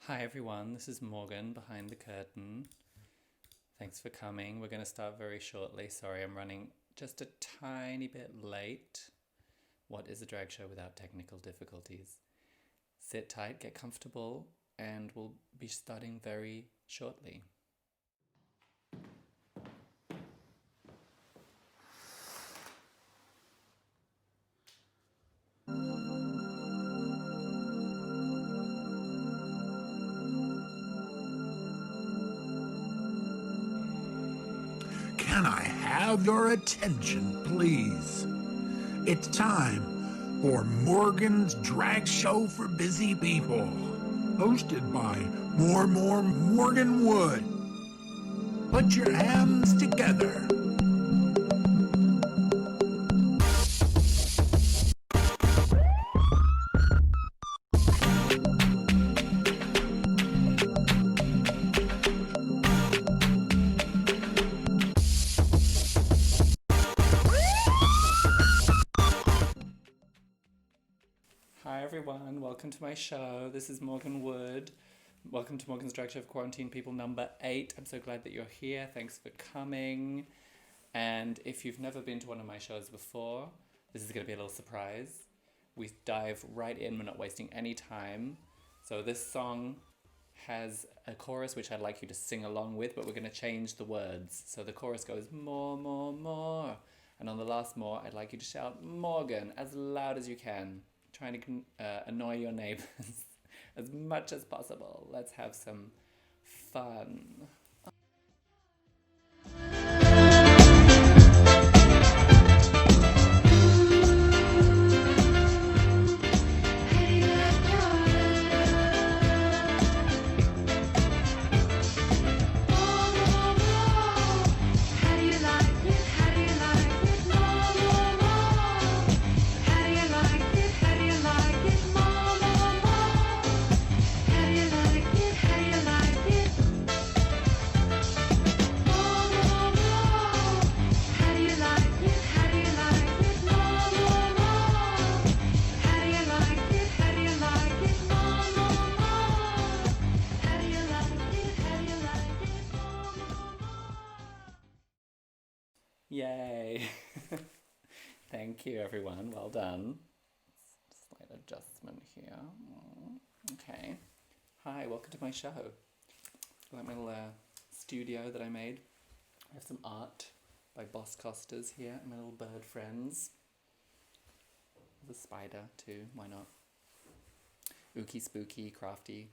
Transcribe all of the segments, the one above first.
Hi everyone, this is Morgan behind the curtain. Thanks for coming. We're going to start very shortly. Sorry, I'm running just a tiny bit late. What is a drag show without technical difficulties? Sit tight, get comfortable, and we'll be starting very shortly. Can I have your attention, please? It's time for Morgan's Drag Show for Busy People, hosted by Morgan Wood. Put your hands together. Hi everyone, welcome to my show. This is Morgan Wood. Welcome to Morgan's Drag Show for Quarantine People number 8. I'm so glad that you're here. Thanks for coming. And if you've never been to one of my shows before, this is going to be a little surprise. We dive right in, we're not wasting any time. So this song has a chorus which I'd like you to sing along with, but we're going to change the words. So the chorus goes more, more, more. And on the last more, I'd like you to shout Morgan as loud as you can, trying to annoy your neighbors as much as possible. Let's have some fun. Yay! Thank you, everyone. Well done. Slight adjustment here. Okay. Hi, welcome to my show. I like my little studio that I made. I have some art by Boss Costas here, and my little bird friends. There's a spider too, why not? Ooky spooky, crafty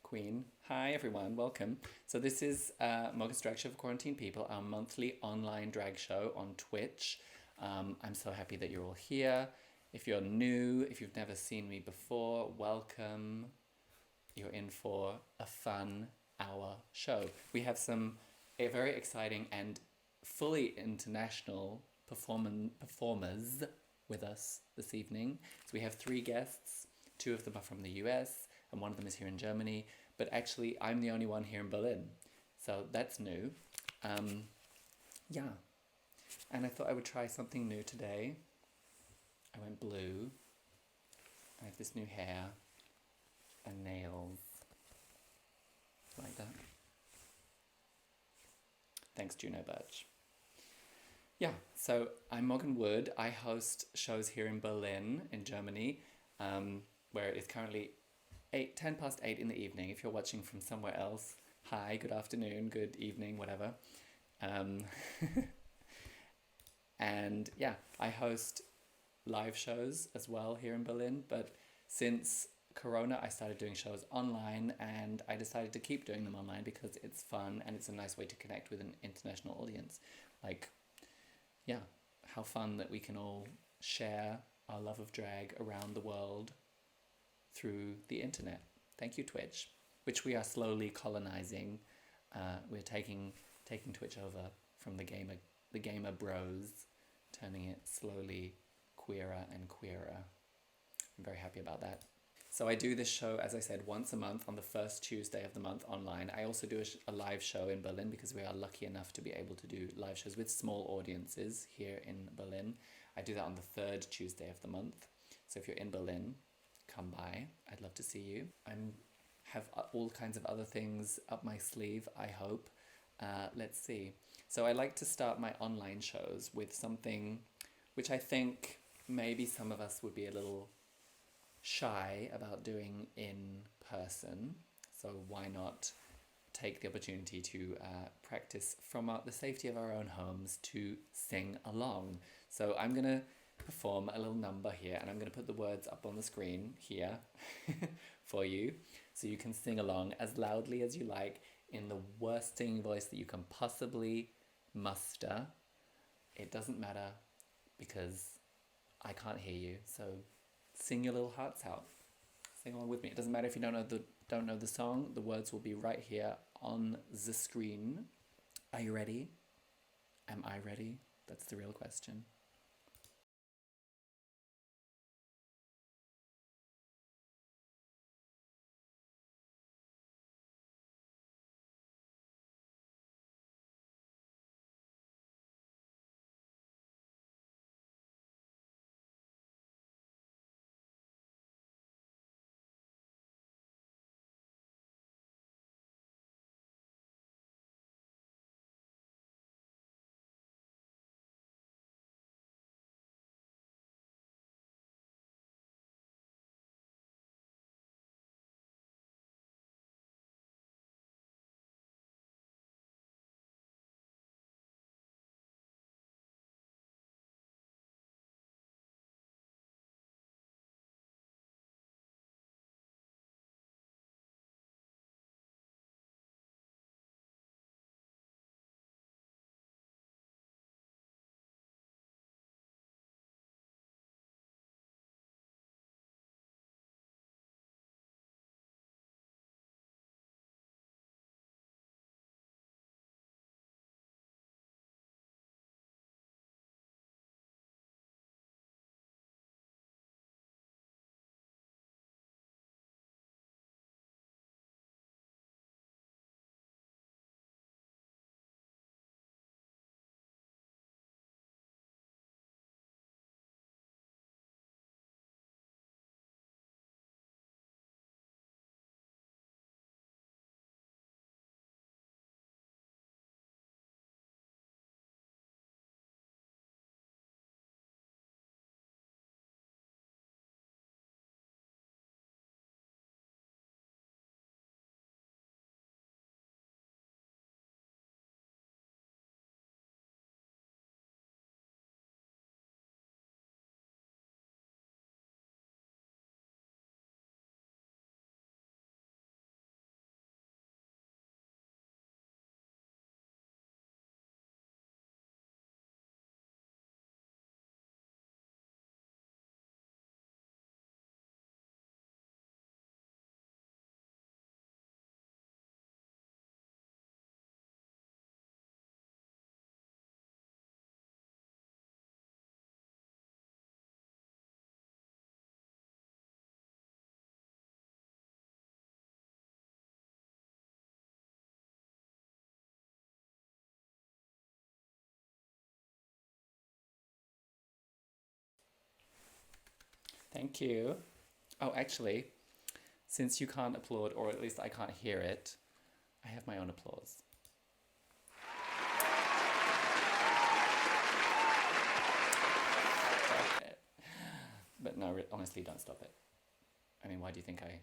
queen. Hi everyone, welcome. So this is Morgan's Drag Show for Quarantine People, our monthly online drag show on Twitch. I'm so happy that you're all here. If you're new, if you've never seen me before, welcome. You're in for a fun hour show. We have some very exciting and fully international performers with us this evening. So we have 3 guests. 2 of them are from the US and 1 of them is here in Germany. But actually, I'm the only one here in Berlin. So that's new. Yeah. And I thought I would try something new today. I went blue. I have this new hair and nails. Like that. Thanks, Juno Birch. Yeah, so I'm Morgan Wood. I host shows here in Berlin, in Germany, where it's currently 10 past 8 in the evening. If you're watching from somewhere else, hi, good afternoon, good evening, whatever. And yeah, I host live shows as well here in Berlin, but since Corona, I started doing shows online, and I decided to keep doing them online because it's fun and it's a nice way to connect with an international audience. Like, yeah, how fun that we can all share our love of drag around the world through the internet. Thank you, Twitch, which we are slowly colonizing. We're taking Twitch over from the gamer bros, turning it slowly queerer and queerer. I'm very happy about that. So I do this show, as I said, once a month on the first Tuesday of the month online. I also do a live show in Berlin because we are lucky enough to be able to do live shows with small audiences here in Berlin. I do that on the 3rd Tuesday of the month. So if you're in Berlin, come by. I'd love to see you. I'm have all kinds of other things up my sleeve, I hope. Let's see. So I like to start my online shows with something which I think maybe some of us would be a little shy about doing in person. So why not take the opportunity to practice from the safety of our own homes to sing along. So I'm going to perform a little number here, and I'm going to put the words up on the screen here for you, so you can sing along as loudly as you like in the worst singing voice that you can possibly muster. It doesn't matter because I can't hear you, so sing your little hearts out. Sing along with me. It doesn't matter if you don't know the song. The words will be right here on the screen. Are you ready? Am I ready? That's the real question. Thank you. Oh, actually, since you can't applaud, or at least I can't hear it, I have my own applause. Stop it. But no, honestly, don't stop it. I mean, why do you think I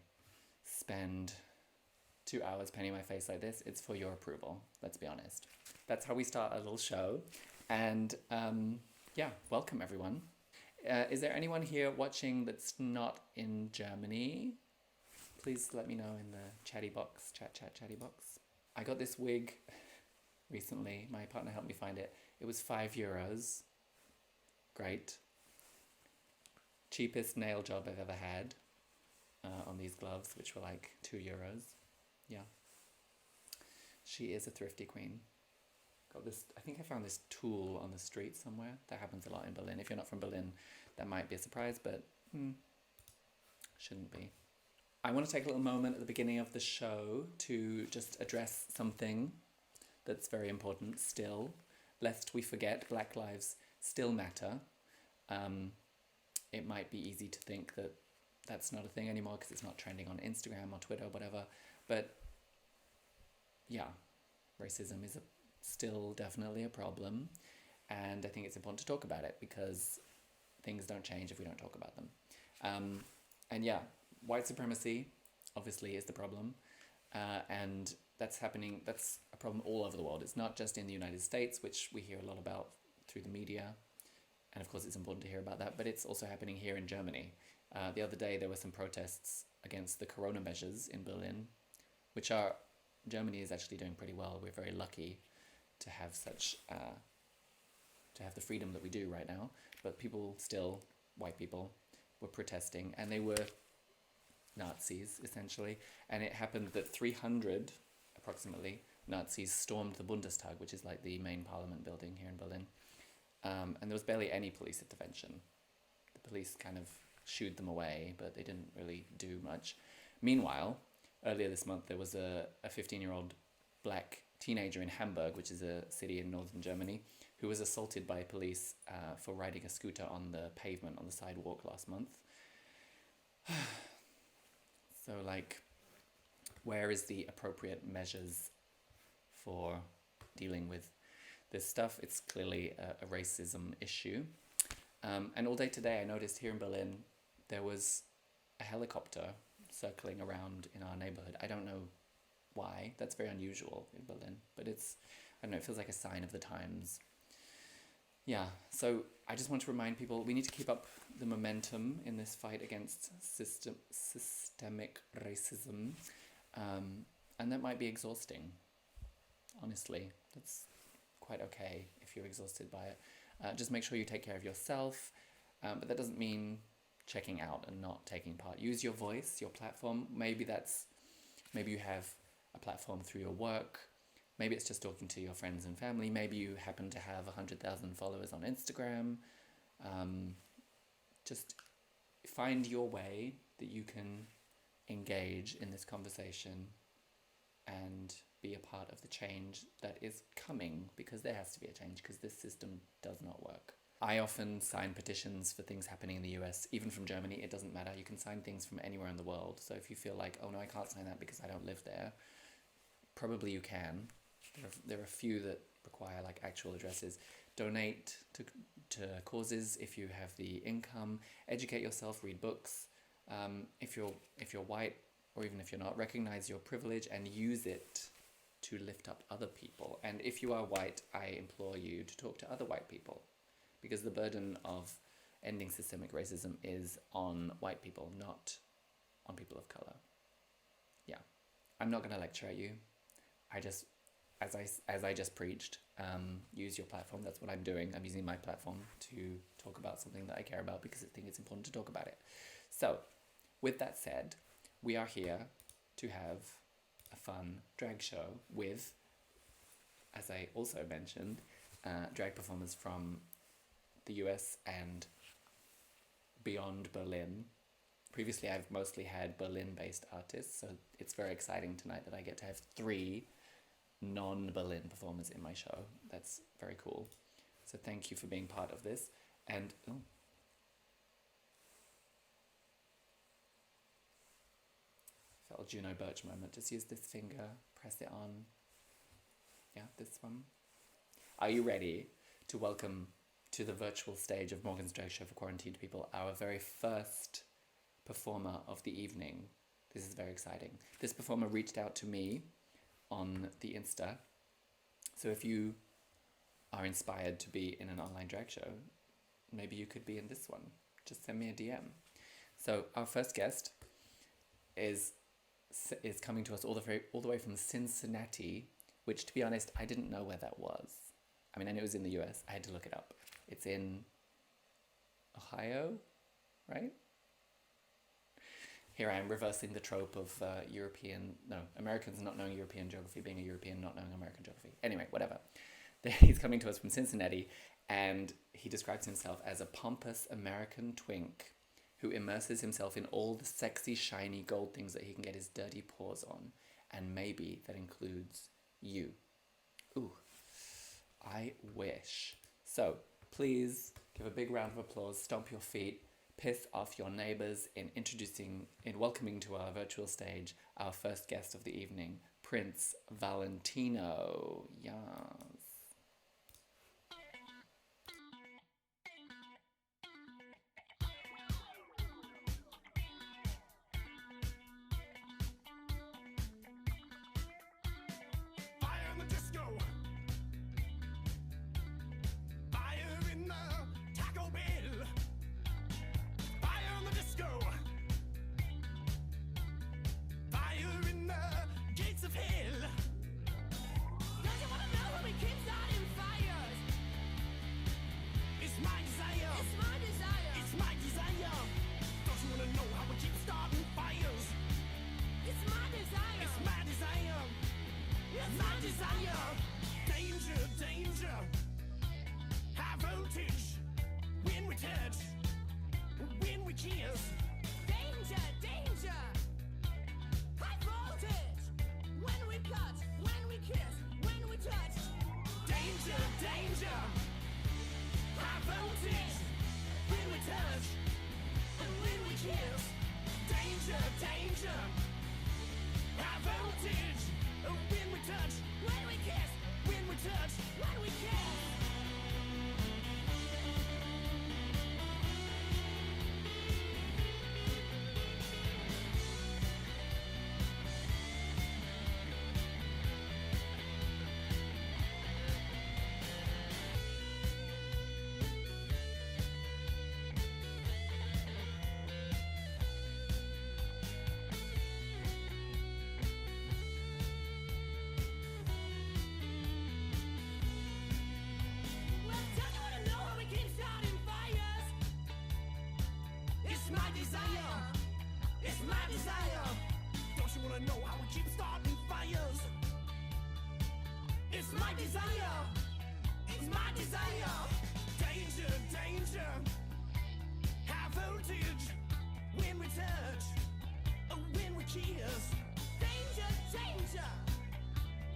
spend 2 hours painting my face like this? It's for your approval, let's be honest. That's how we start a little show. And yeah, welcome everyone. Is there anyone here watching that's not in Germany? Please let me know in the chatty box, chatty box. I got this wig recently. My partner helped me find it. It was €5. Great. Cheapest nail job I've ever had on these gloves, which were like €2. Yeah. She is a thrifty queen. Got this, I think I found this tool on the street somewhere. That happens a lot in Berlin. If you're not from Berlin, that might be a surprise, but shouldn't be. I want to take a little moment at the beginning of the show to just address something that's very important still, lest we forget Black lives still matter. It might be easy to think that that's not a thing anymore because it's not trending on Instagram or Twitter or whatever. But yeah, racism is still definitely a problem. And I think it's important to talk about it because things don't change if we don't talk about them. And yeah, white supremacy obviously is the problem. And that's happening, that's a problem all over the world. It's not just in the United States, which we hear a lot about through the media. And of course it's important to hear about that, but it's also happening here in Germany. The other day there were some protests against the corona measures in Berlin, which are, Germany is actually doing pretty well. We're very lucky to have such, to have the freedom that we do right now. But people still, white people, were protesting, and they were Nazis, essentially. And it happened that 300, approximately, Nazis stormed the Bundestag, which is like the main parliament building here in Berlin. And there was barely any police intervention. The police kind of shooed them away, but they didn't really do much. Meanwhile, earlier this month, there was a 15-year-old black teenager in Hamburg, which is a city in northern Germany, who was assaulted by police for riding a scooter on the pavement, on the sidewalk last month. So, like, where is the appropriate measures for dealing with this stuff? It's clearly a racism issue. And all day today, I noticed here in Berlin, there was a helicopter circling around in our neighborhood. I don't know why. That's very unusual in Berlin. But it's, I don't know, it feels like a sign of the times. Yeah, so I just want to remind people, we need to keep up the momentum in this fight against systemic racism. And that might be exhausting, honestly. That's quite okay if you're exhausted by it. Just make sure you take care of yourself, but that doesn't mean checking out and not taking part. Use your voice, your platform. Maybe you have a platform through your work. Maybe it's just talking to your friends and family. Maybe you happen to have 100,000 followers on Instagram. Just find your way that you can engage in this conversation and be a part of the change that is coming, because there has to be a change, because this system does not work. I often sign petitions for things happening in the US, even from Germany. It doesn't matter. You can sign things from anywhere in the world. So if you feel like, oh no, I can't sign that because I don't live there, probably you can. There are a few that require like actual addresses. Donate to causes if you have the income. Educate yourself. Read books. If you're white, or even if you're not, recognize your privilege and use it to lift up other people. And if you are white, I implore you to talk to other white people, because the burden of ending systemic racism is on white people, not on people of color. Yeah, I'm not going to lecture at you. I just, as I just preached, use your platform. That's what I'm doing. I'm using my platform to talk about something that I care about, because I think it's important to talk about it. So, with that said, we are here to have a fun drag show with, as I also mentioned, drag performers from the US and beyond Berlin. Previously, I've mostly had Berlin-based artists, so it's very exciting tonight that I get to have 3 non-Berlin performers in my show. That's very cool. So thank you for being part of this. And felt Juno Birch moment. Just use this finger, press it on. Yeah, this one. Are you ready to welcome to the virtual stage of Morgan's Drag Show for Quarantined People our very first performer of the evening? This is very exciting. This performer reached out to me on the Insta. So if you are inspired to be in an online drag show, maybe you could be in this one. Just send me a DM. So our first guest is coming to us all the way from Cincinnati, which, to be honest, I didn't know where that was. I mean, I knew it was in the US. I had to look it up. It's in Ohio, right? Here I am reversing the trope of Americans not knowing European geography, being a European not knowing American geography. Anyway, whatever. He's coming to us from Cincinnati, and he describes himself as a pompous American twink who immerses himself in all the sexy, shiny gold things that he can get his dirty paws on. And maybe that includes you. Ooh, I wish. So, please give a big round of applause, stomp your feet, piss off your neighbours in welcoming to our virtual stage our first guest of the evening, Prinze Valentino. Yes. Fire in the disco. Fire in the Taco Bell. Fire in the disco. Fire in the gates of hell. Don't you wanna know how we keep starting fires? It's my desire. It's my desire. It's my desire. Don't you wanna know how we keep starting fires? It's my desire. It's my desire. It's my desire. Danger, danger. High voltage. When we touch. When we kiss. Danger, danger. High voltage. When we cut. When we kiss. When we touch. Danger, danger. High voltage. When we touch. And when we kiss. Danger, danger. High voltage. When we touch. When we kiss. When we touch. When we kiss. Well, don't you wanna know how we keep starting fires? It's my desire. It's my desire. Don't you wanna know how we keep starting fires? It's my desire. It's my desire. Danger, danger. High voltage. When we touch. When we kiss. Danger, danger.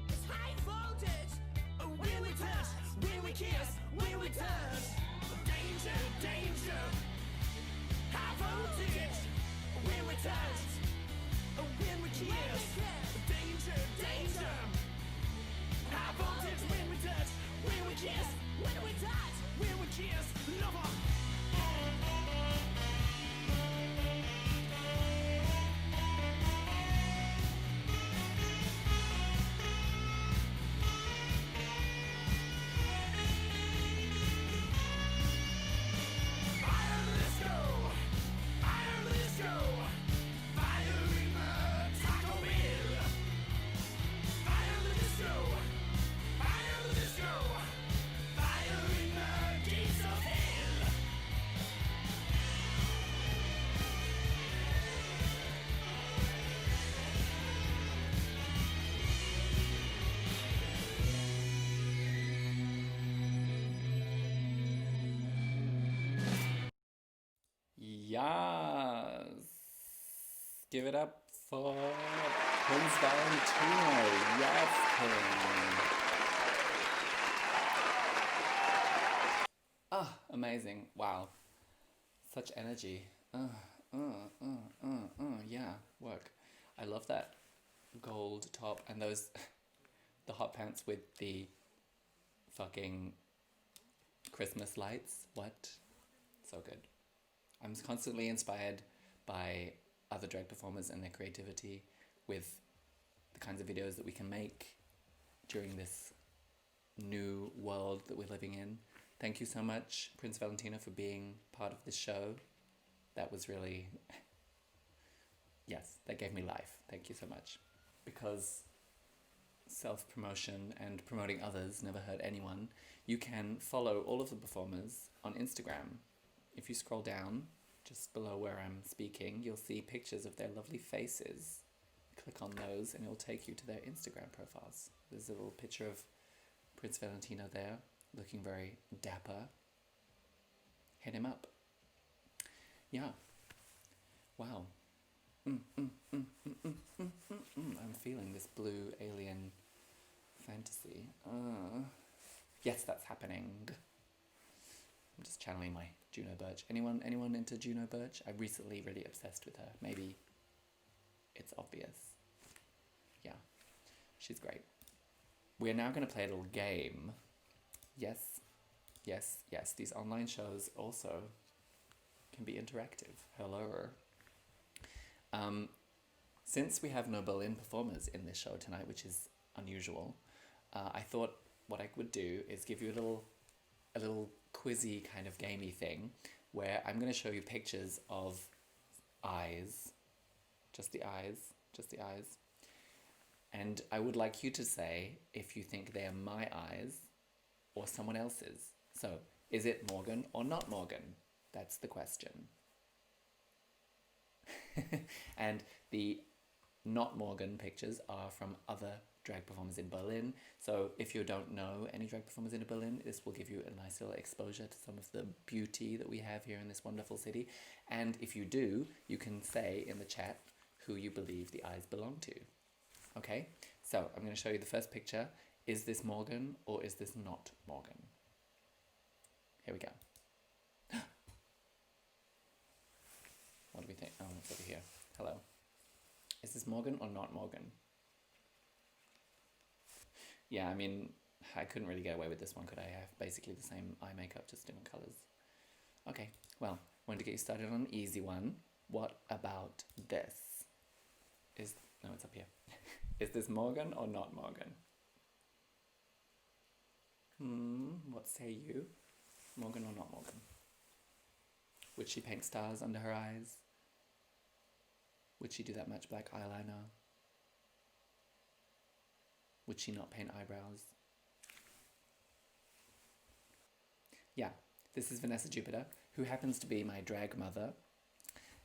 It's high voltage. When we touch, when we kiss, when we touch. Danger, danger. High voltage. When we touch, when we kiss. Danger, danger. High voltage. When we touch, when we kiss, when we touch, when we kiss. Lover. Fire in the disco. Fire in the disco. Fire in the Taco Bell. Fire in the disco. Fire in the disco. Fire in the gates of hell. Yes. Give it up for Prinze Valentino. Yes, King. Ah, amazing. Wow. Such energy. Yeah, work. I love that gold top and those, the hot pants with the fucking Christmas lights. What? So good. I'm constantly inspired by other drag performers and their creativity with the kinds of videos that we can make during this new world that we're living in. Thank you so much, Prinze Valentino, for being part of this show. That was really, yes, that gave me life. Thank you so much. Because self-promotion and promoting others never hurt anyone. You can follow all of the performers on Instagram. If you scroll down, just below where I'm speaking, you'll see pictures of their lovely faces. Click on those and it'll take you to their Instagram profiles. There's a little picture of Prinze Valentino there, looking very dapper. Hit him up. Yeah. Wow. I'm feeling this blue alien fantasy. Yes, that's happening. I'm just channeling my Juno Birch. Anyone into Juno Birch? I'm recently really obsessed with her. Maybe it's obvious. Yeah, she's great. We're now going to play a little game. Yes, yes, yes. These online shows also can be interactive. Hello. Since we have no Berlin performers in this show tonight, which is unusual, I thought what I would do is give you a little quizzy kind of gamey thing where I'm going to show you pictures of eyes, just the eyes, and I would like you to say if you think they are my eyes or someone else's. So, is it Morgan or not Morgan? That's the question. And the not Morgan pictures are from other drag performers in Berlin. So if you don't know any drag performers in Berlin, this will give you a nice little exposure to some of the beauty that we have here in this wonderful city. And if you do, you can say in the chat who you believe the eyes belong to. Okay, so I'm going to show you the first picture. Is this Morgan or is this not Morgan? Here we go. What do we think? Oh, it's over here. Hello. Is this Morgan or not Morgan? Yeah, I mean, I couldn't really get away with this one, could I? I have basically the same eye makeup, just different colours. Okay, well, wanted to get you started on an easy one. What about this? No, it's up here. Is this Morgan or not Morgan? What say you? Morgan or not Morgan? Would she paint stars under her eyes? Would she do that much black eyeliner? Would she not paint eyebrows? Yeah, this is Vanessa Jupiter, who happens to be my drag mother.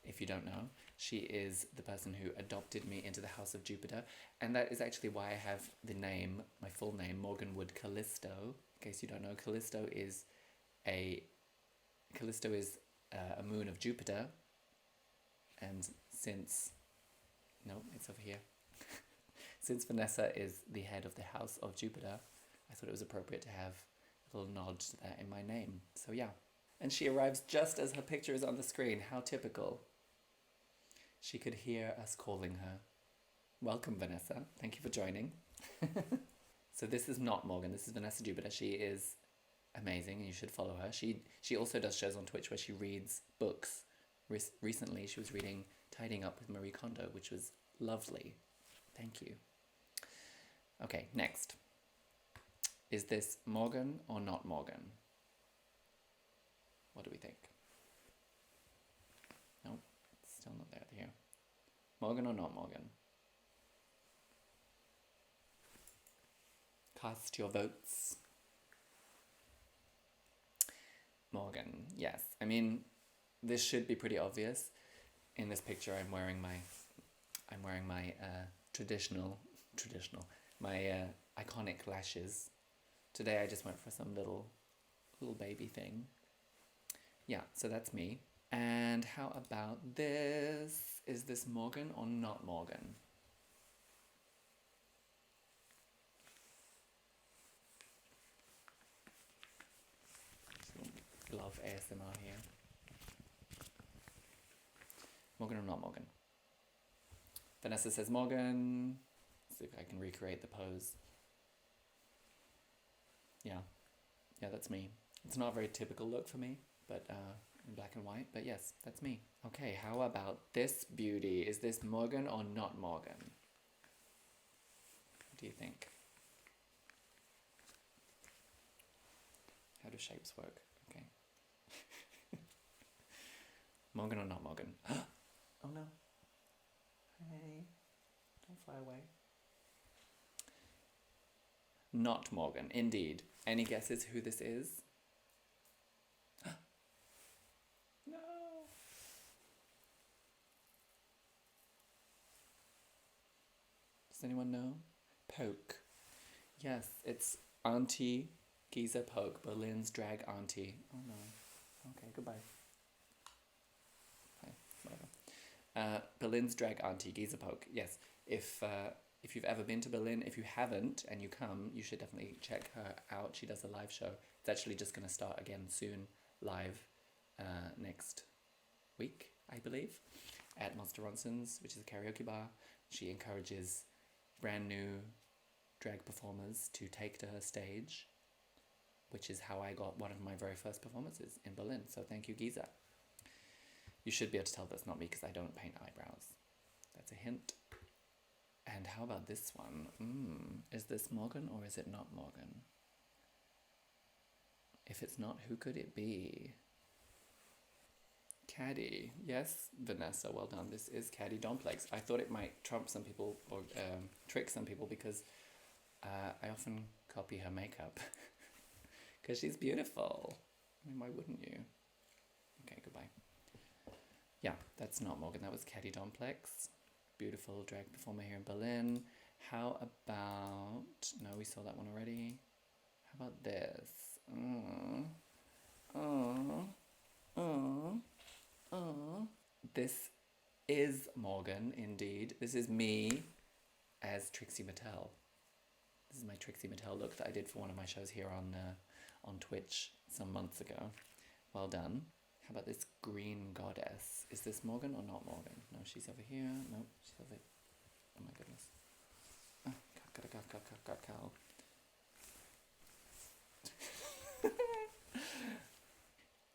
If you don't know, she is the person who adopted me into the House of Jupiter, and that is actually why I have the name, my full name, Morgan Wood Callisto. In case you don't know, Callisto is a moon of Jupiter, and since it's over here. Since Vanessa is the head of the House of Jupiter, I thought it was appropriate to have a little nod to that in my name. So yeah. And she arrives just as her picture is on the screen. How typical. She could hear us calling her. Welcome, Vanessa. Thank you for joining. So this is not Morgan. This is Vanessa Jupiter. She is amazing and you should follow her. She also does shows on Twitch where she reads books. Recently she was reading Tidying Up with Marie Kondo, which was lovely. Thank you. Okay, next. Is this Morgan or not Morgan? What do we think? No, it's still not there. Here. Morgan or not Morgan? Cast your votes. Morgan, yes. I mean, this should be pretty obvious. In this picture, I'm wearing my traditional, my iconic lashes. Today I just went for some little baby thing. Yeah, so that's me. And how about this? Is this Morgan or not Morgan? Love ASMR here. Morgan or not Morgan? Vanessa says Morgan. Let's see if I can recreate the pose. Yeah, that's me. It's not a very typical look for me, but in black and white, but yes, that's me. Okay, how about this beauty? Is this Morgan or not Morgan? What do you think? How do shapes work? Okay. Morgan or not Morgan? Oh no. Hey, don't fly away. Not Morgan, indeed. Any guesses who this is? No. Does anyone know? Poke. Yes, it's Auntie Giza Poke, Berlin's drag auntie. Oh no. Okay, goodbye. Hi, whatever. Berlin's drag auntie, Giza Poke. Yes, if you've ever been to Berlin, if you haven't and you come, you should definitely check her out. She does a live show. It's actually just going to start again soon live next week, I believe, at Monster Ronson's, which is a karaoke bar. She encourages brand new drag performers to take to her stage, which is how I got one of my very first performances in Berlin. So thank you, Giza. You should be able to tell that's not me because I don't paint eyebrows. That's a hint. And how about this one? Is this Morgan or is it not Morgan? If it's not, who could it be? Caddy. Yes, Vanessa, well done. This is Caddy Domplex. I thought it might trump some people or trick some people because I often copy her makeup because she's beautiful. I mean, why wouldn't you? Okay, goodbye. Yeah, that's not Morgan. That was Caddy Domplex. Beautiful drag performer here in Berlin. How about... No, we saw that one already. How about this? This is Morgan, indeed. This is me as Trixie Mattel. This is my Trixie Mattel look that I did for one of my shows here on Twitch some months ago. Well done. How about this green goddess? Is this Morgan or not Morgan? No, she's over here. No, she's over... Oh my goodness. Cow.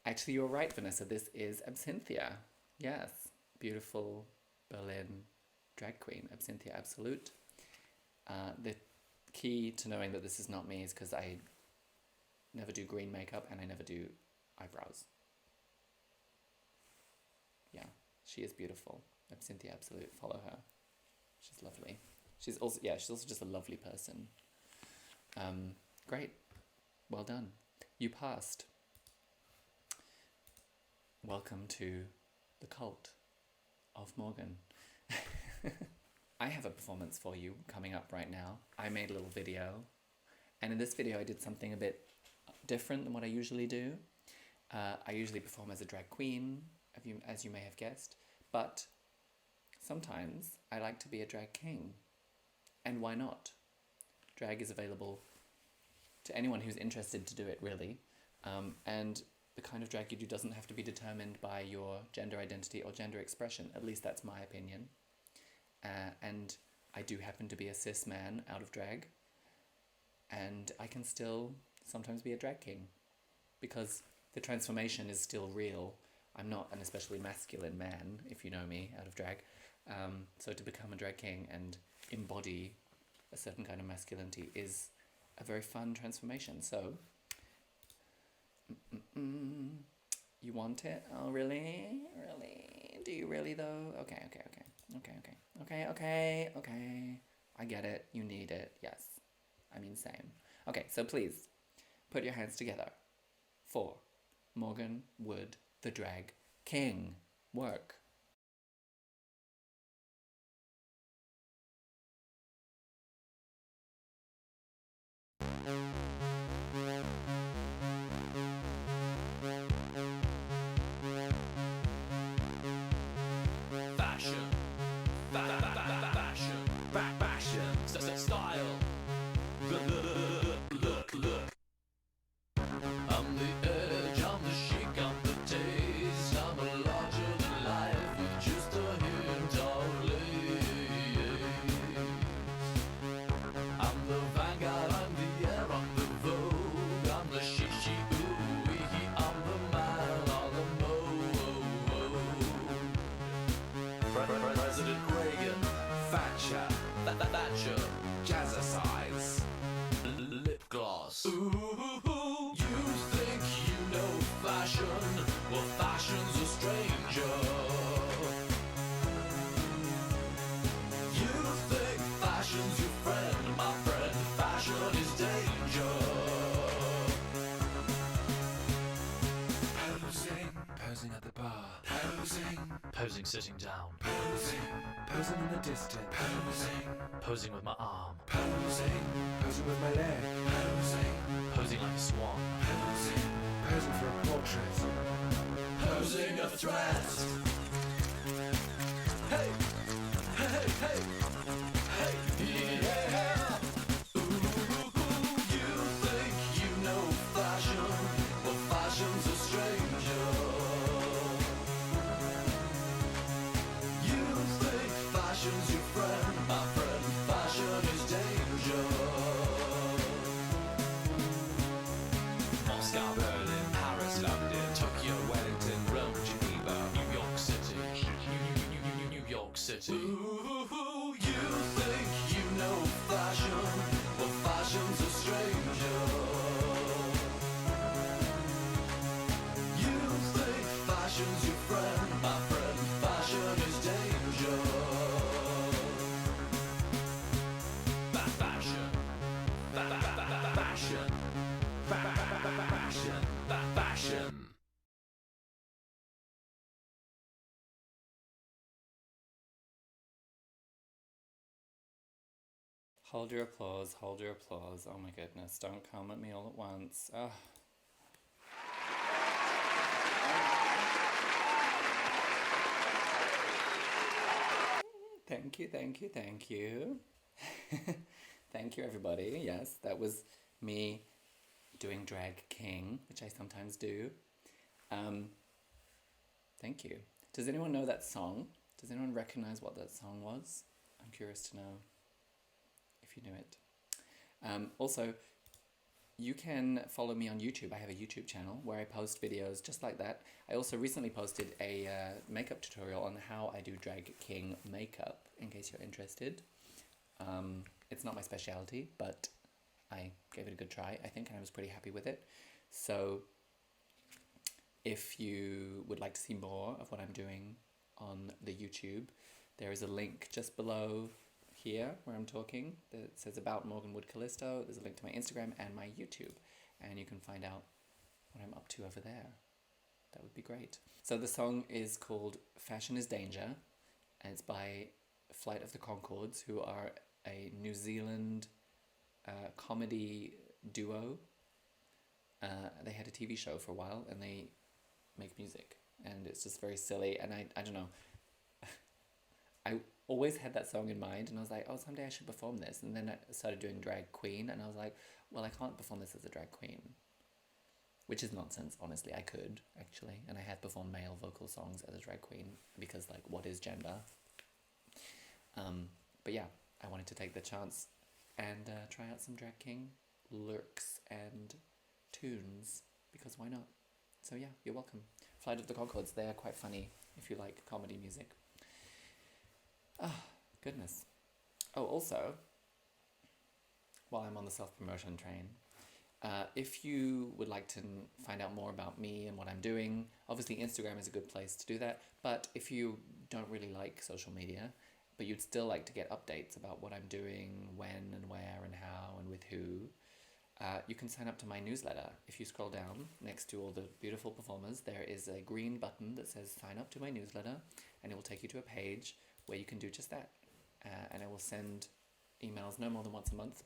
Actually, you're right, Vanessa. This is Absynthia. Yes. Beautiful Berlin drag queen. Absynthia Absolute. The key to knowing that this is not me is because I never do green makeup and I never do eyebrows. Yeah, she is beautiful. Absynthia Absolute. Follow her. She's lovely. She's also just a lovely person. Great. Well done. You passed. Welcome to the cult of Morgan. I have a performance for you coming up right now. I made a little video, and in this video I did something a bit different than what I usually do. I usually perform as a drag queen, as you may have guessed, but sometimes I like to be a drag king. And why not? Drag is available to anyone who's interested to do it, really. And the kind of drag you do doesn't have to be determined by your gender identity or gender expression. At least that's my opinion. And I do happen to be a cis man out of drag. And I can still sometimes be a drag king. Because the transformation is still real. I'm not an especially masculine man, if you know me, out of drag. So to become a drag king and embody a certain kind of masculinity is a very fun transformation. So, you want it? Oh, really? Really? Do you really, though? Okay. I get it. You need it. Yes. I mean, same. Okay, so please, put your hands together for Morgan Wood, the Drag King. Work. Fashion, style. Look. I'm the edge, I'm the chic, I'm the taste. I'm a larger than life with just a hint of lace. I'm the vanguard, I'm the air, I'm the vogue. I'm the shishi, ooh, I'm the man on the move. President Reagan, Thatcher, jazzercise, lip gloss. Ooh, you think you know fashion? Well, fashion's a stranger. You think fashion's your friend, my friend? Fashion is danger. Posing at the bar. Posing sitting down. Posing in the distance. Posing with my arm. Posing with my leg. Posing like a swan. Posing for a portrait. Posing a threat. Hey, yeah. Ooh, you think you know fashion? Well, fashion's a stranger. Hold your applause, hold your applause. Oh my goodness, don't come at me all at once. Oh. Thank you, thank you, thank you. Thank you, everybody. Yes, that was me doing Drag King, which I sometimes do. Thank you. Does anyone know that song? Does anyone recognize what that song was? I'm curious to know if you knew it. Also, you can follow me on YouTube. I have a YouTube channel where I post videos just like that. I also recently posted a makeup tutorial on how I do Drag King makeup, in case you're interested. It's not my specialty, but I gave it a good try, I think, and I was pretty happy with it. So if you would like to see more of what I'm doing on the YouTube, there is a link just below here where I'm talking that says about Morgan Wood Callisto. There's a link to my Instagram and my YouTube, and you can find out what I'm up to over there. That would be great. So the song is called Fashion is Danger, and it's by Flight of the Conchords, who are a New Zealand comedy duo. They had a TV show for a while, and they make music, and it's just very silly, and I don't know. I always had that song in mind, and I was like, oh, someday I should perform this, and then I started doing drag queen, and I was like, well, I can't perform this as a drag queen, which is nonsense, honestly. I could, actually, and I had performed male vocal songs as a drag queen, because, like, what is gender? But yeah, I wanted to take the chance and try out some drag king lurks and tunes, because why not? So yeah, you're welcome. Flight of the Conchords, they are quite funny if you like comedy music. Oh, goodness. Oh, also, while I'm on the self-promotion train, if you would like to find out more about me and what I'm doing, obviously Instagram is a good place to do that, but if you don't really like social media, but you'd still like to get updates about what I'm doing, when and where and how and with who, you can sign up to my newsletter. If you scroll down next to all the beautiful performers, there is a green button that says sign up to my newsletter, and it will take you to a page where you can do just that. And I will send emails no more than once a month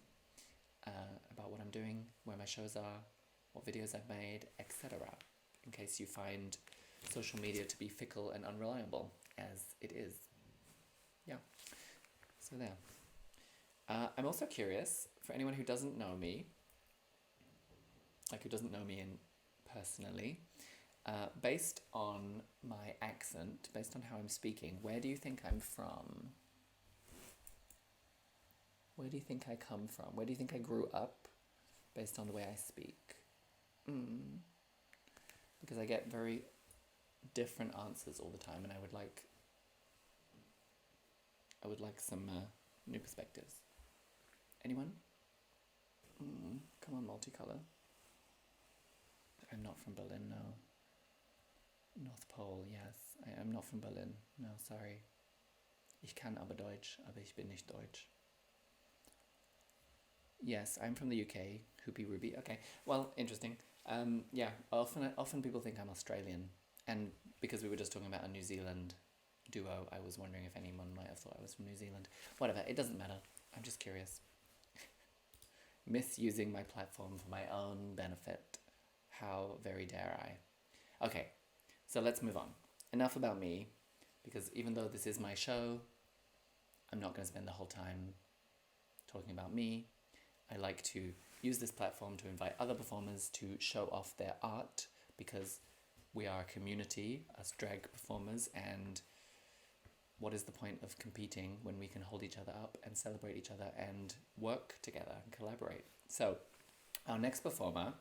about what I'm doing, where my shows are, what videos I've made, etc. In case you find social media to be fickle and unreliable, as it is. Yeah, so there. I'm also curious, for anyone who doesn't know me, like who doesn't know me personally, based on my accent, based on how I'm speaking, where do you think I'm from? Where do you think I come from? Where do you think I grew up, based on the way I speak? Because I get very different answers all the time, and I would like some new perspectives. Anyone? Come on, multicolor. I'm not from Berlin, no. North Pole, yes. I am not from Berlin. No, sorry. Ich kann aber Deutsch, aber ich bin nicht Deutsch. Yes, I'm from the UK. Hoopy Ruby. Okay, well, interesting. Yeah, often people think I'm Australian, and because we were just talking about a New Zealand duo, I was wondering if anyone might have thought I was from New Zealand. Whatever, it doesn't matter. I'm just curious. Misusing my platform for my own benefit. How very dare I? Okay, so let's move on. Enough about me, because even though this is my show, I'm not going to spend the whole time talking about me. I like to use this platform to invite other performers to show off their art, because we are a community, us drag performers, and what is the point of competing when we can hold each other up and celebrate each other and work together and collaborate? So, our next performer,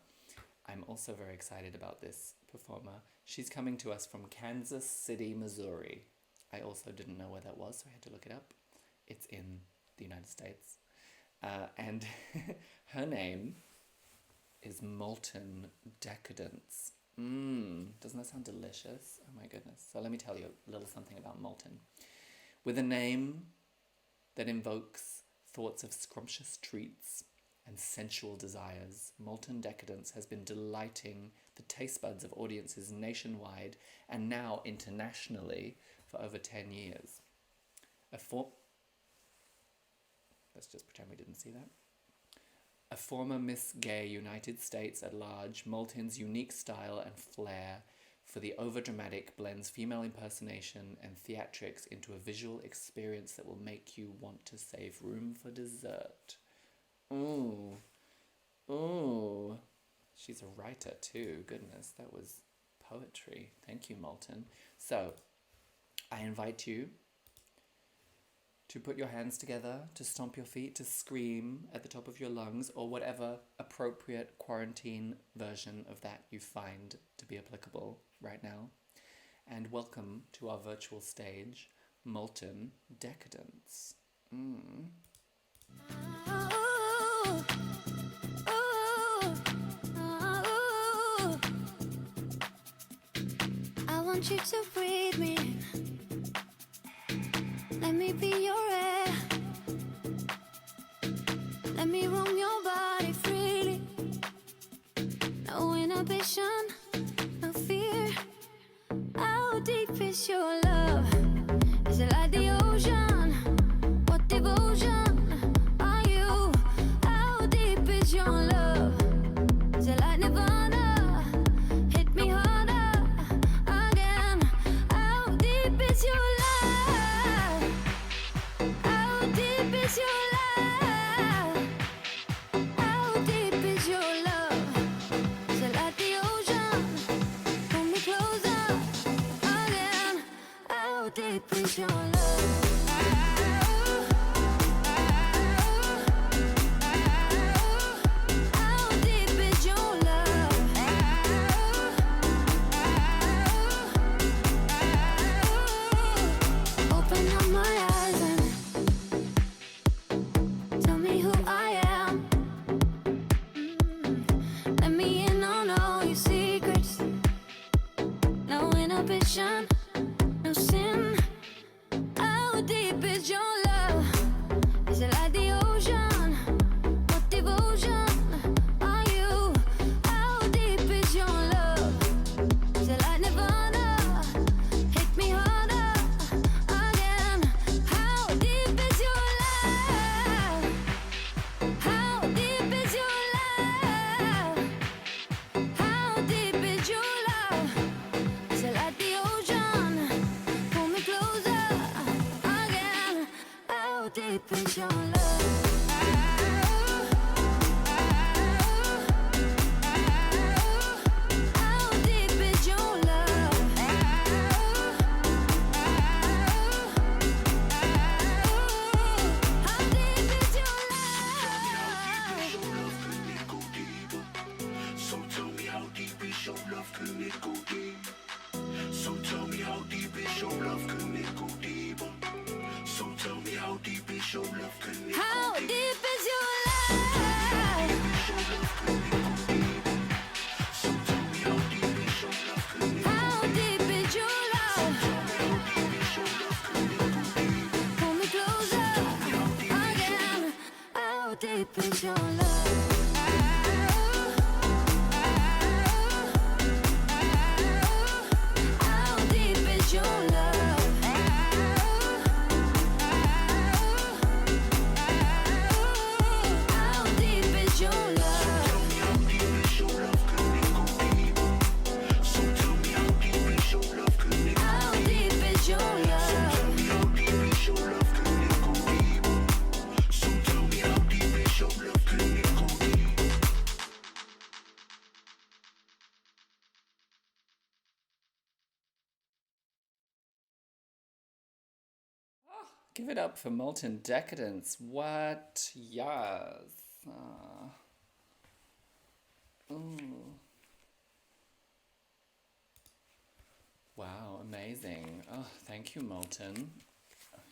I'm also very excited about this performer. She's coming to us from Kansas City, Missouri. I also didn't know where that was, so I had to look it up. It's in the United States. And her name is Moltyn Decadence. Doesn't that sound delicious? Oh my goodness. So let me tell you a little something about Moltyn. With a name that invokes thoughts of scrumptious treats and sensual desires, Moltyn Decadence has been delighting the taste buds of audiences nationwide and now internationally for over 10 years. That's Let's just pretend we didn't see that. A former Miss Gay United States at large, Moltyn's unique style and flair for the overdramatic blends female impersonation and theatrics into a visual experience that will make you want to save room for dessert. Ooh. Ooh. She's a writer too. Goodness, that was poetry. Thank you, Moltyn. So, I invite you to put your hands together, to stomp your feet, to scream at the top of your lungs, or whatever appropriate quarantine version of that you find to be applicable right now. And welcome to our virtual stage, Moltyn Decadence. I want you to breathe me. Let me be your air. Let me roam your body freely. No inhibition, no fear. How deep is your love? Is it like the ocean? What devotion are you? How deep is your love? Is it like Nirvana? Hit me harder again. How deep is your love? How deep is your love? How deep is your love? Is it like the ocean? Pull me closer again. How deep is your love? How deep is your love? Open up my eyes and tell me who I am. Let me in on all your secrets. No inhibition, no sin. How deep is your love? Is it like the ocean? What devotion are you? How deep is your love? Is it like Nirvana? Hit me harder again. How deep is your love? How deep is your love? How deep is your love? Is it like the ocean? Pull me closer again. How deep is your love? How deep is your love? How deep is your love? So tell me how deep is your love, can it go deep? So tell me how deep is your love, can it go deeper? So tell me how deep is your love, can it How go deep deep? is your love? So tell me how deep is your love, can it go How deep is your love? Pull me closer again. How deep is your love? How deep is your love? How deep is your love? So tell me how deep is your love, can it go How deep is your love? How deep is your love, can it go deeper? So tell me how deep is your love, can it go deep? Give it up for Moltyn Decadence. What? Yes. Ooh. Wow, amazing. Oh, thank you, Moltyn.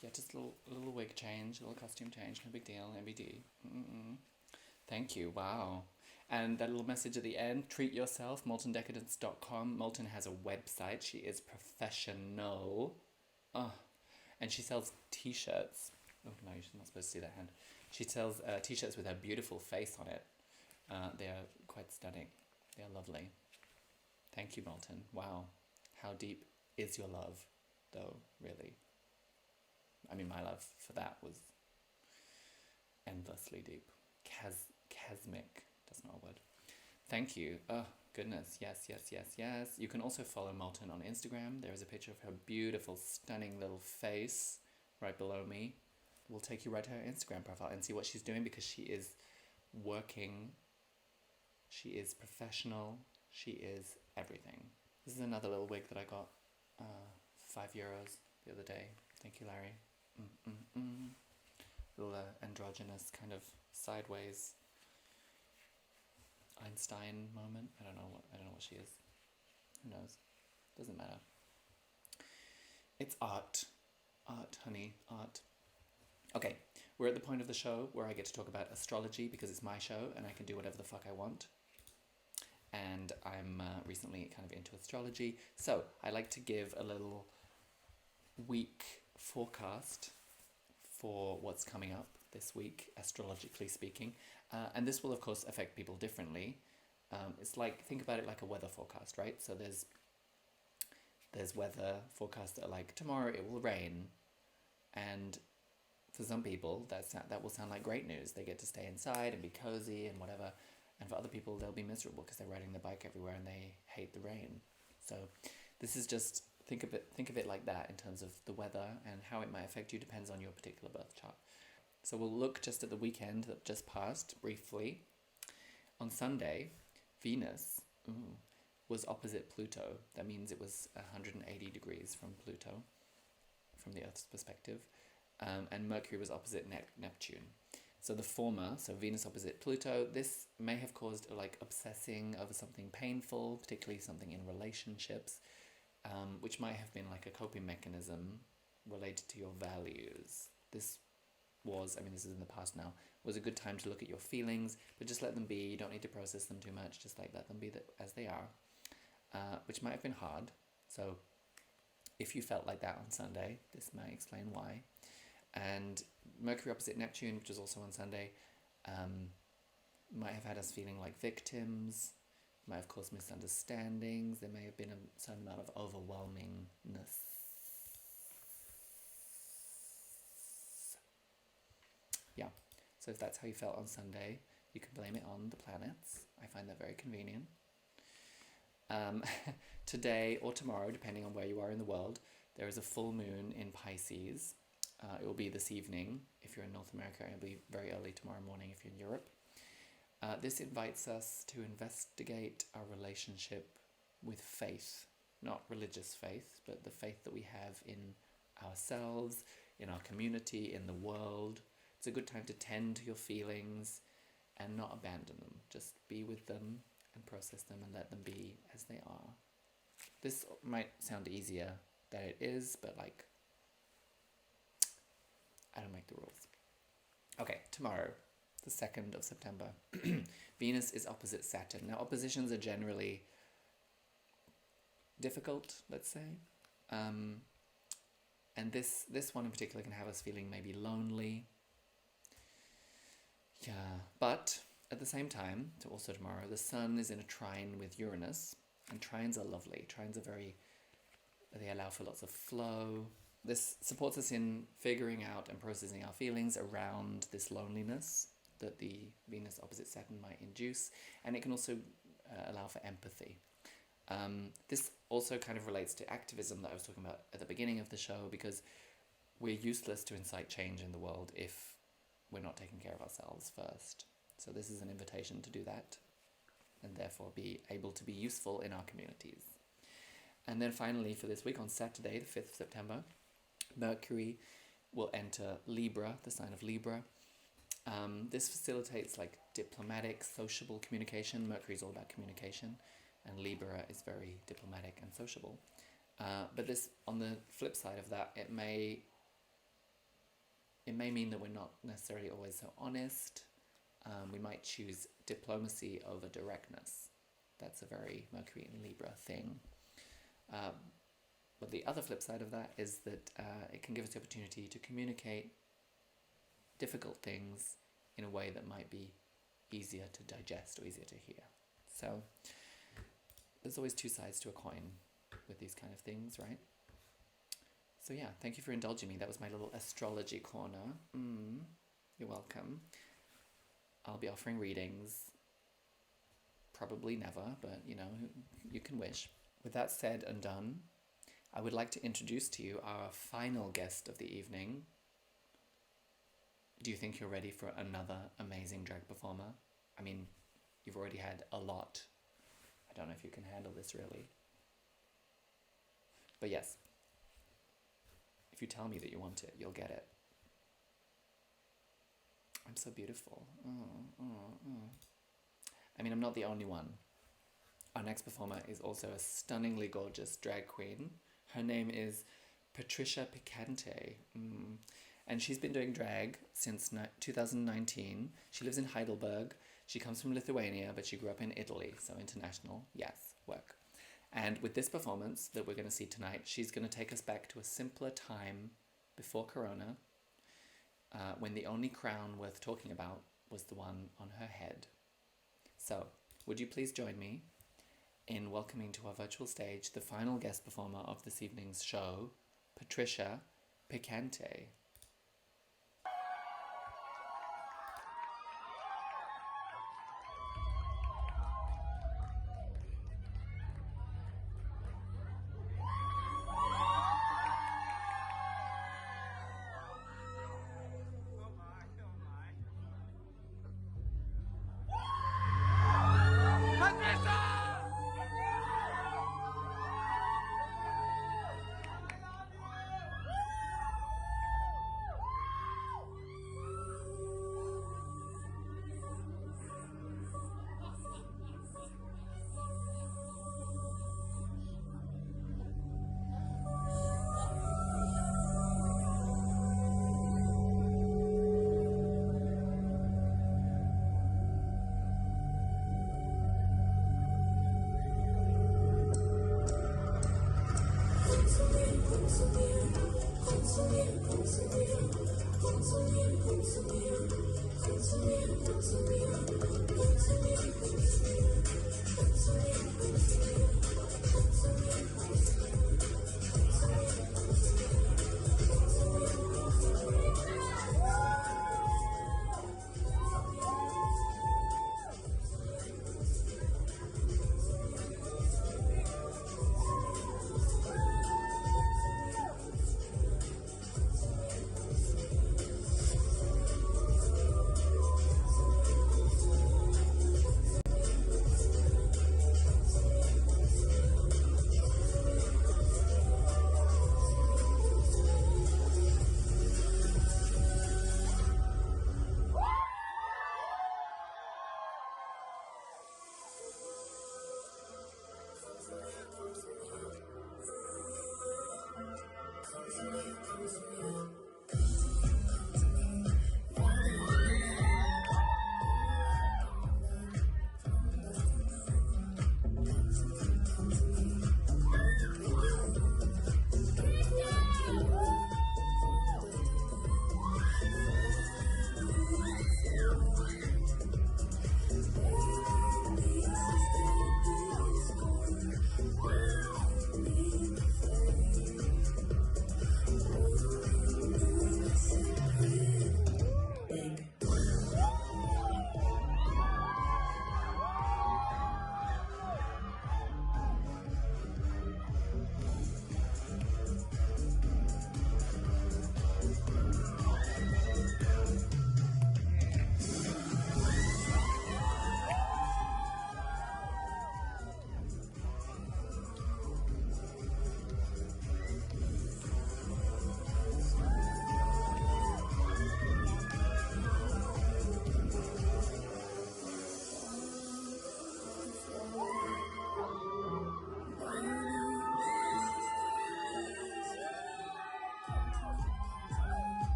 Yeah, just a little wig change, a little costume change, no big deal, MBD. Thank you, wow. And that little message at the end, treat yourself, moltyndecadence.com. Moltyn has a website, she is professional. Oh, and she sells t-shirts. Oh no, you're not supposed to see that hand. She sells t-shirts with her beautiful face on it. They're quite stunning. They're lovely. Thank you, Moltyn. Wow. How deep is your love, though, really? I mean, my love for that was endlessly deep. Chasmic. That's not a word. Thank you. Oh, goodness. Yes, yes, yes, yes. You can also follow Moltyn on Instagram. There is a picture of her beautiful, stunning little face right below me. We'll take you right to her Instagram profile and see what she's doing, because she is working. She is professional. She is everything. This is another little wig that I got, €5 the other day. Thank you, Larry. Little androgynous kind of sideways Einstein moment. I don't know what she is. Who knows? Doesn't matter. It's art. Art, honey, art. Okay, we're at the point of the show where I get to talk about astrology, because it's my show and I can do whatever the fuck I want. And I'm recently kind of into astrology. So I like to give a little week forecast for what's coming up this week, astrologically speaking. And this will, of course, affect people differently. It's like, think about it like a weather forecast, right? So there's weather forecasts that are like, tomorrow it will rain. And for some people, that will sound like great news. They get to stay inside and be cozy and whatever. And for other people, they'll be miserable because they're riding their bike everywhere and they hate the rain. So this is just, think of it like that in terms of the weather, and how it might affect you depends on your particular birth chart. So we'll look just at the weekend that just passed briefly. On Sunday, Venus was opposite Pluto. That means it was 180 degrees from Pluto, from the Earth's perspective. And Mercury was opposite Neptune. So the former, so Venus opposite Pluto, this may have caused like obsessing over something painful, particularly something in relationships, which might have been like a coping mechanism related to your values. This is in the past now, was a good time to look at your feelings, but just let them be. You don't need to process them too much, just like let them be as they are, which might have been hard. So if you felt like that on Sunday, this might explain why. And Mercury opposite Neptune, which was also on Sunday, might have had us feeling like victims, might have caused misunderstandings. There may have been a certain amount of overwhelmingness. Yeah, so if that's how you felt on Sunday, you can blame it on the planets. I find that very convenient. Today or tomorrow, depending on where you are in the world, there is a full moon in Pisces. It will be this evening if you're in North America, and it'll be very early tomorrow morning if you're in Europe. This invites us to investigate our relationship with faith, not religious faith, but the faith that we have in ourselves, in our community, in the world. It's a good time to tend to your feelings and not abandon them. Just be with them and process them and let them be as they are. This might sound easier than it is, but like, I don't make the rules. Okay, tomorrow, the 2nd of September, Venus is opposite Saturn. Now, oppositions are generally difficult, let's say. And this one in particular can have us feeling maybe lonely. Yeah, but at the same time, also tomorrow, the Sun is in a trine with Uranus, and trines are lovely. Trines are they allow for lots of flow. This supports us in figuring out and processing our feelings around this loneliness that the Venus opposite Saturn might induce, and it can also allow for empathy. This also kind of relates to activism that I was talking about at the beginning of the show, because we're useless to incite change in the world if we're not taking care of ourselves first. So this is an invitation to do that, and therefore be able to be useful in our communities. And then finally, for this week, on Saturday, the 5th of September, Mercury will enter Libra, the sign of Libra. This facilitates like diplomatic, sociable communication. Mercury is all about communication, and Libra is very diplomatic and sociable. But this, on the flip side of that, it may mean that we're not necessarily always so honest. We might choose diplomacy over directness. That's a very Mercury and Libra thing. But the other flip side of that is that it can give us the opportunity to communicate difficult things in a way that might be easier to digest or easier to hear. So there's always two sides to a coin with these kind of things, right? So yeah, thank you for indulging me. That was my little astrology corner. You're welcome. I'll be offering readings. Probably never, but you know, you can wish. With that said and done, I would like to introduce to you our final guest of the evening. Do you think you're ready for another amazing drag performer? I mean, you've already had a lot. I don't know if you can handle this really. But yes, if you tell me that you want it, you'll get it. I'm so beautiful. I mean, I'm not the only one. Our next performer is also a stunningly gorgeous drag queen. Her name is Patricia Piccante. And she's been doing drag since 2019. She lives in Heidelberg. She comes from Lithuania, but she grew up in Italy, so international. Yes, work. And with this performance that we're going to see tonight, she's going to take us back to a simpler time before Corona, when the only crown worth talking about was the one on her head. So, would you please join me in welcoming to our virtual stage the final guest performer of this evening's show, Patricia Piccante.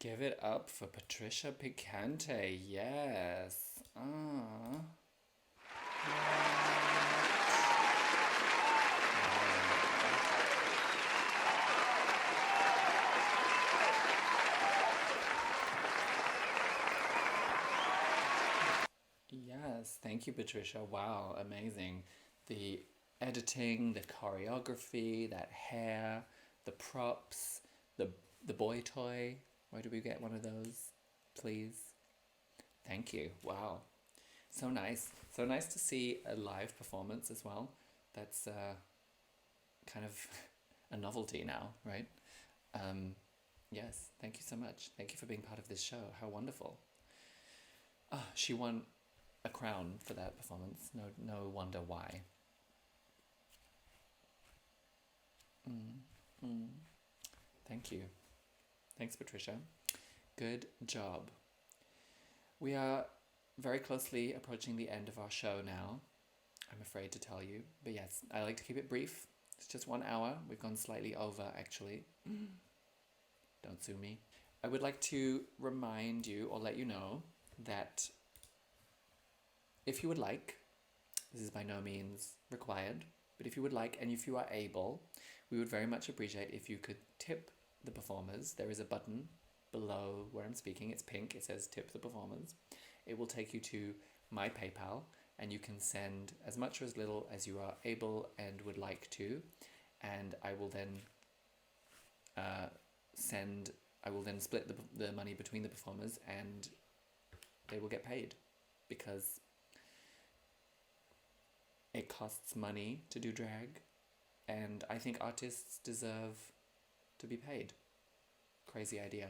Give it up for Patricia Piccante. Yes. Ah. Yes, thank you, Patricia. Wow, amazing. The editing, the choreography, that hair, the props, the boy toy. Why do we get one of those, please? Thank you. Wow. So nice. So nice to see a live performance as well. That's kind of a novelty now, right? Yes, thank you so much. Thank you for being part of this show. How wonderful. Oh, she won a crown for that performance. No wonder why. Thank you. Thanks, Patricia. Good job. We are very closely approaching the end of our show now, I'm afraid to tell you. But yes, I like to keep it brief. It's just 1 hour. We've gone slightly over, actually. Don't sue me. I would like to remind you or let you know that if you would like, this is by no means required, but if you would like and if you are able, we would very much appreciate if you could tip the performers. There is a button below where I'm speaking. It's pink. It says tip the performers. It will take you to my PayPal, and you can send as much or as little as you are able and would like to, and I will then split the money between the performers, and they will get paid, because it costs money to do drag, and I think artists deserve to be paid. Crazy idea.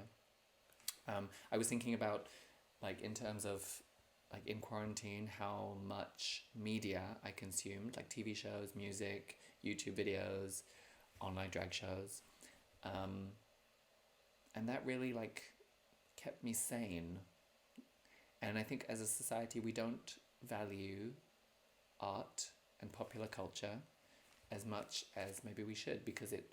I was thinking about, like, in terms of, like, in quarantine, how much media I consumed, like TV shows, music, YouTube videos, online drag shows, and that really, like, kept me sane. And I think as a society we don't value art and popular culture as much as maybe we should, because it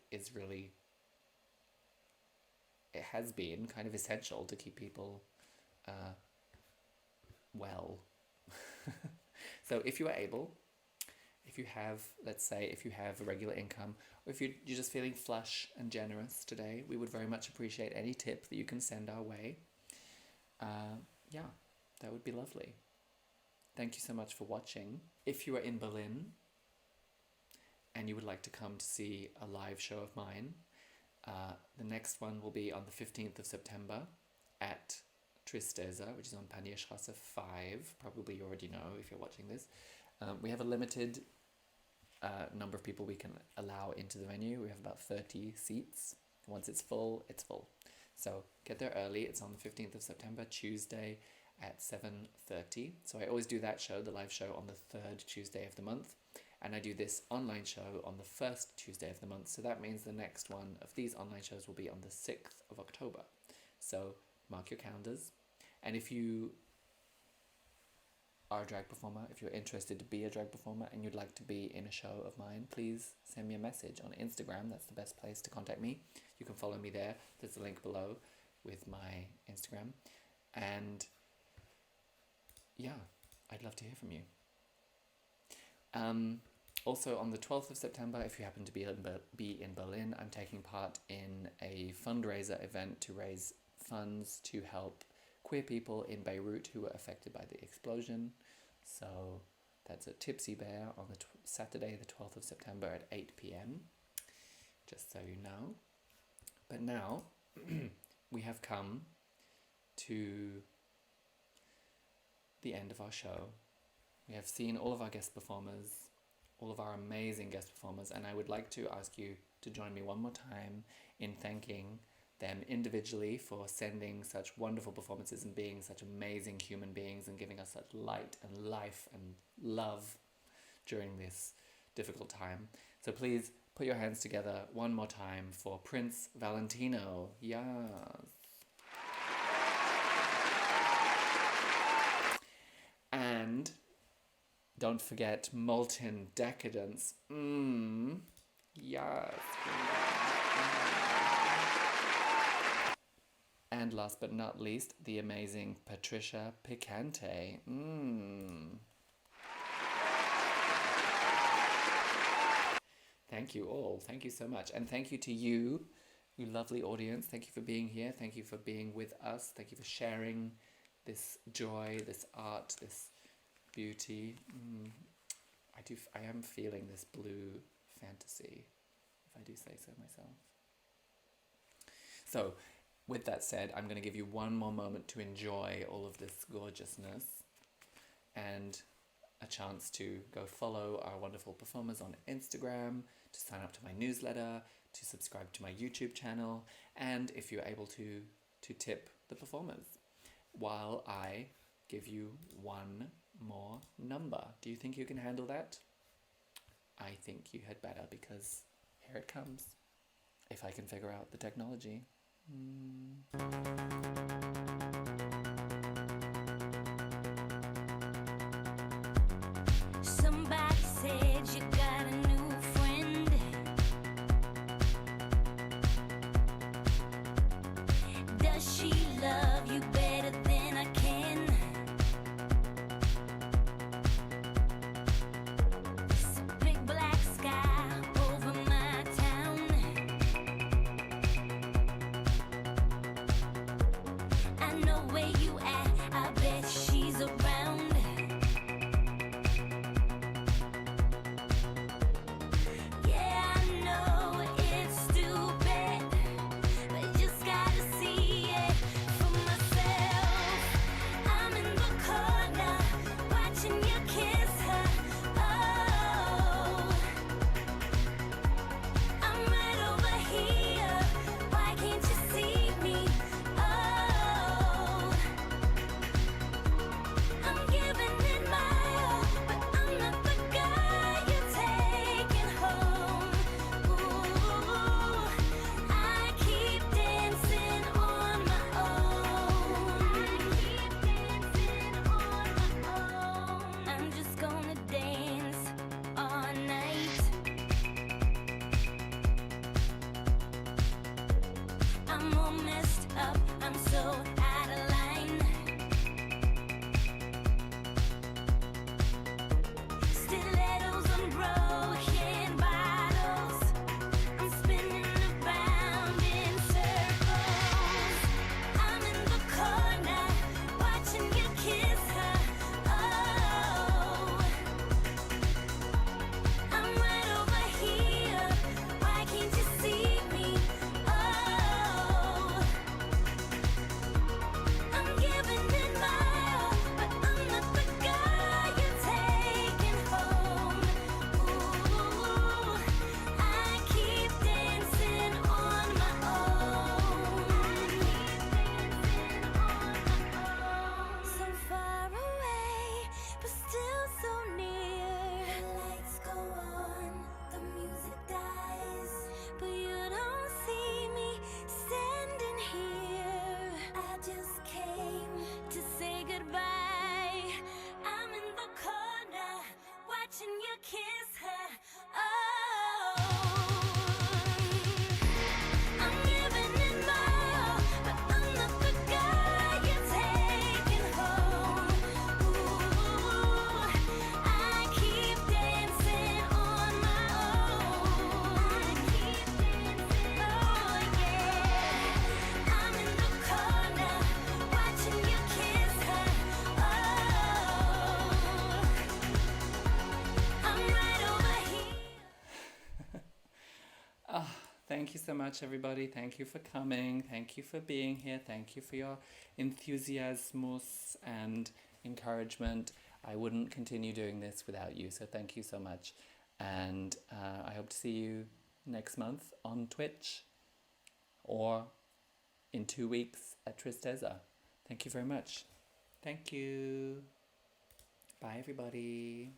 has been kind of essential to keep people well. So if you are able, if you have, let's say, if you have a regular income, or if you're just feeling flush and generous today, we would very much appreciate any tip that you can send our way. Yeah, that would be lovely. Thank you so much for watching. If you are in Berlin and you would like to come to see a live show of mine, the next one will be on the 15th of September at Tristeza, which is on Panierstraße 5. Probably you already know if you're watching this. We have a limited number of people we can allow into the venue. We have about 30 seats. Once it's full, it's full. So get there early. It's on the 15th of September, Tuesday at 7:30. So I always do that show, the live show, on the third Tuesday of the month. And I do this online show on the first Tuesday of the month. So that means the next one of these online shows will be on the 6th of October. So mark your calendars. And if you are a drag performer, if you're interested to be a drag performer and you'd like to be in a show of mine, please send me a message on Instagram. That's the best place to contact me. You can follow me there. There's a link below with my Instagram. And yeah, I'd love to hear from you. Also on the 12th of September, if you happen to be in Berlin, I'm taking part in a fundraiser event to raise funds to help queer people in Beirut who were affected by the explosion. So that's at Tipsy Bear on the Saturday, the 12th of September at 8 p.m, just so you know. But now we have come to the end of our show. We have seen all of our guest performers, all of our amazing guest performers, and I would like to ask you to join me one more time in thanking them individually for sending such wonderful performances and being such amazing human beings and giving us such light and life and love during this difficult time. So please put your hands together one more time for Prinze Valentino. Yes. And don't forget Moltyn Decadence. Yes. And last but not least, the amazing Patricia Piccante. Thank you all. Thank you so much. And thank you to you, you lovely audience. Thank you for being here. Thank you for being with us. Thank you for sharing this joy, this art, this beauty. I am feeling this blue fantasy, if I do say so myself. So, with that said, I'm going to give you one more moment to enjoy all of this gorgeousness and a chance to go follow our wonderful performers on Instagram, to sign up to my newsletter, to subscribe to my YouTube channel, and if you're able to tip the performers, while I give you one more number. Do you think you can handle that? I think you had better, because here it comes. If I can figure out the technology. Somebody said you got a new friend. Does she love you better than I can? It's a big black sky over my town. I know where you at, I bet she's around. Yeah, I know it's stupid, but just gotta see it for myself. I'm in the corner, watching you kiss her. Oh, I'm right over here. Why can't you see me? Oh, I'm giving it my all, but I'm not the guy you're taking home. Ooh, I keep dancing on my own. I'm just gonna dance all night. I'm all messed up, I'm so out of line. Stilettos and broken bottles. I'm spinning around in circles. I'm in the corner, watching you kiss her. Oh, I'm right over here. Why can't you see me? Oh, I'm giving it my all, but I'm not the guy you're taking home. Ooh, I keep dancing on my own. So far away, but still so near. The lights go on, the music dies, but you don't see me standing here. I just came to say goodbye. I'm in the corner, watching you kiss her. Oh, I'm giving it my all, but I'm not the guy you're taking home. Ooh, I keep dancing on my own. Oh yeah, I'm in the corner, watching you kiss her. Oh, I'm right over here. Thank you so much, everybody. Thank you for coming. Thank you for being here. Thank you for your enthusiasmus and encouragement. I wouldn't continue doing this without you, so thank you so much. And I hope to see you next month on Twitch or in 2 weeks at Tristeza. Thank you very much. Thank you. Bye, everybody.